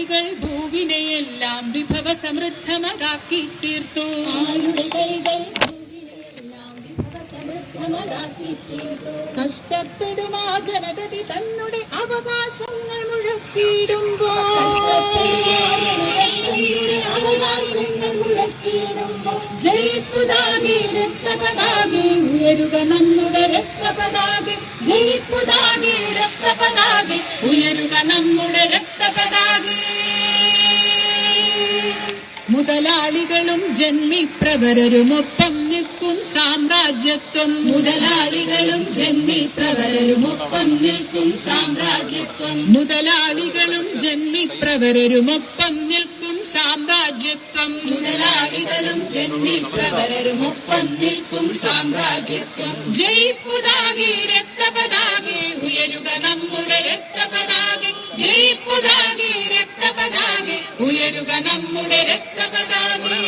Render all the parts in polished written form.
കൈകൾ ഭൂവിനെയെല്ലാം വിഭവ സമൃദ്ധമാക്കി തീർത്തു. കഷ്ടപ്പെടുമാ ജനതതി തന്നുടെ അവകാശങ്ങൾ മുഴക്കിയിടുമ്പോൾ ജയിപ്പുതാകെ രക്തപതാകെ ഉയരുക നമ്മുടെ രക്തപതാകെ. ജയിപ്പുതാകെ രക്തപതാകെ ഉയരുക നമ്മുടെ രക്തപതാകെ. മുതലാളികളും ജന്മിപ്രവരരുമൊപ്പം നിൽക്കും സാമ്രാജ്യത്വം. മുതലാളികളും ജന്മിപ്രവരരുമൊപ്പം നിൽക്കും സാമ്രാജ്യത്വം. മുതലാളികളും ജന്മിപ്രവരരുമൊപ്പം നിൽക്കും സാമ്രാജ്യത്വം. മുതലാളികളും ജന്മിപ്രവരരുമൊപ്പം നിൽക്കും സാമ്രാജ്യത്വം. ജയിപ്പുതാകെ രക്തപതാകെ ഉയരുക നമ്മുടെ രക്തപതാകെ. ജയിപ്പുതാകെ രക്തപതാകെ ഉയരുക നമ്മുടെ രക്തപതാകെ.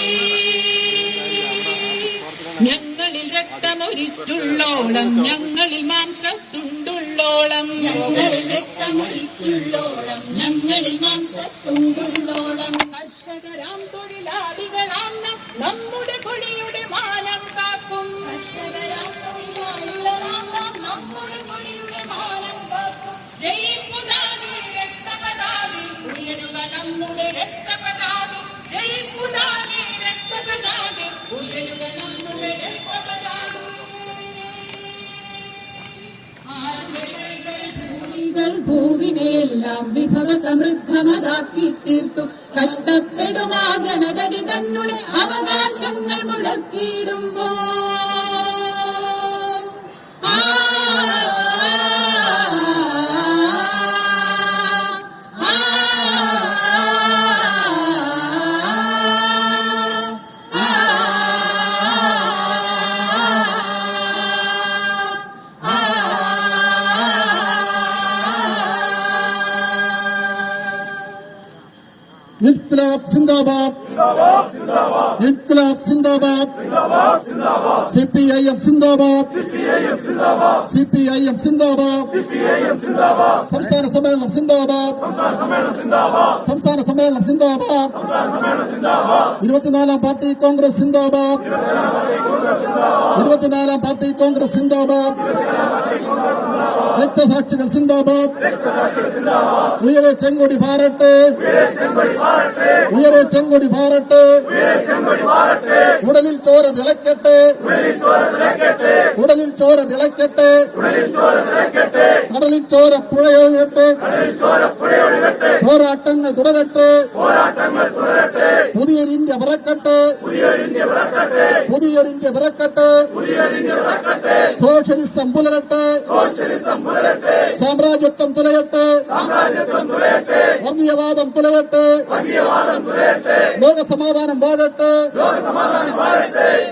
ഞങ്ങളിൽ രക്തമൊരിറ്റുള്ളോളം ഞങ്ങളിൽ മാംസത്തുണ്ടുള്ളോളം. ഞങ്ങളിൽ രക്തമൊരിറ്റുള്ളോളം ഞങ്ങളിൽ മാംസത്തുണ്ടുള്ളോളം. കർഷകരാം തൊഴിലാളികളാം നമ്മുടെ കൊടിയുടെ മാനം കാക്കും. കർഷകരാം തൊഴിലാളികളാം നമ്മുടെ കൊടിയുടെ മാനം കാക്കും. ജയിപ്പുതാകെ രക്തപതാകെ ഉയരുക നമ്മുടെ രക്തപതാകെ. ജയിപ്പുതാകെ രക്തപതാകെ ഉയരുക നമ്മുടെ രക്തപതാകെ. ഭൂവിനെയെല്ലാം വിഭവ സമൃദ്ധമാക്കി തീർത്തു. കഷ്ടപ്പെടുമാ ജനതടി തന്നുടെ അവകാശങ്ങൾ മുഴക്കിയിടുമ്പോ ഇൻക്ലാബ് സിന്ദാബാദ്. ഇൻക്ലാബ് സിന്ദാബാദ്. സിപിഐഎം സിന്ദാബാദ്. സിപിഐഎം സിന്ദാബാദ്. സംസ്ഥാന സമ്മേളനം സിന്ദാബാദ്. സംസ്ഥാന സമ്മേളനം സിന്ദാബാദ്. 24-ാം പാർട്ടി കോൺഗ്രസ് സിന്ദാബാദ്. 24-ാം പാർട്ടി കോൺഗ്രസ് സിന്ദാബാദ്. രക്തസാക്ഷികൾ സിന്ദാബാദ്. ഉയരെ ചെങ്കൊടി ഭാരട്ടെ. ഉയരെ ചെങ്കൊടി ഭാരട്ടെ. ഉടലിൽ ചോര തിളക്കട്ടെ. ഉടലിൽ ചോര തിളക്കട്ടെ. കടലിൽ ചോര പുഴയൊഴുകട്ടെ. പോരാട്ടങ്ങൾ തുടരട്ടെ. പുതിയൊരു ഇന്ത്യ പിറക്കട്ടെ. പുതിയൊരു ഇന്ത്യ പിറക്കട്ടെ. സോഷ്യലിസം പുലരട്ടെ. സാമ്രാജ്യത്വം തുലയട്ടെ. വർഗീയവാദം തുലയട്ടെ. ലോകസമാധാനം വാഴട്ടെ.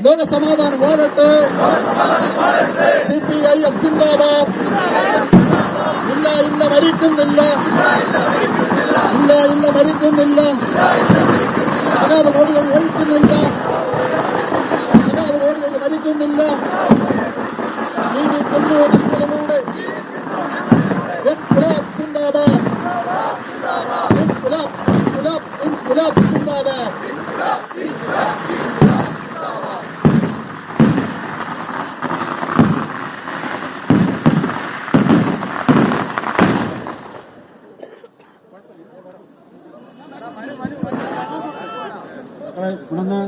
ലോകസമാധാനം വാഴട്ടെ. സിപിഐഎം സിന്ദാബാദ്. ഇല്ല ഇല്ല മരിക്കുന്നില്ല. ഇല്ല ഇല്ല മരിക്കുന്നില്ല. സഖാവ് കോടിയേരി മരിക്കുന്നില്ല. സഖാവ് കോടിയേരി മരിക്കുന്നില്ല. ജീവിക്കുന്നതിലൂടെ ഇൻക്ലാബ് സിന്ദാബാദ്. ഇൻക്ലാബ് ഇൻക്ലാബ് ഇൻക്ലാബ് സിന്ദാബാദ്. ഇന്ന്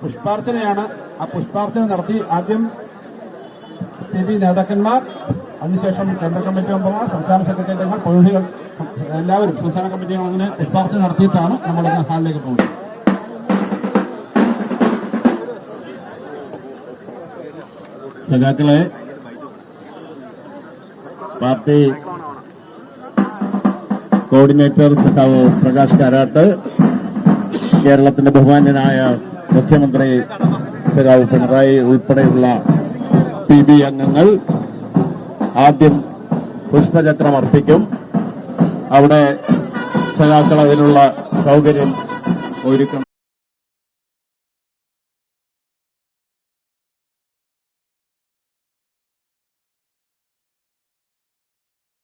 പുഷ്പാർച്ചനയാണ്. ആ പുഷ്പാർച്ചന നടത്തി ആദ്യം PB നേതാക്കന്മാർ, അതിനുശേഷം കേന്ദ്ര കമ്മിറ്റി മെമ്പർമാർ, സംസ്ഥാന സെക്രട്ടേറിയറ്റുകൾ, പ്രതിനിധികൾ, എല്ലാവരും സംസ്ഥാന കമ്മിറ്റി അങ്ങനെ പുഷ്പാർച്ചന നടത്തിയിട്ടാണ് നമ്മളിന്ന് ഹാളിലേക്ക് പോകുന്നത്. സഖാക്കളെ, പാർട്ടി കോർഡിനേറ്റർ സഖാവ് പ്രകാശ് കാരാട്ട്, കേരളത്തിന്റെ ബഹുമാന്യനായ മുഖ്യമന്ത്രി സഖാവ് പിണറായി ഉൾപ്പെടെയുള്ള PB അംഗങ്ങൾ ആദ്യം പുഷ്പചക്രം അർപ്പിക്കും. അവിടെ സഖാക്കൾ അതിനുള്ള സൗകര്യം ഒരുക്കും.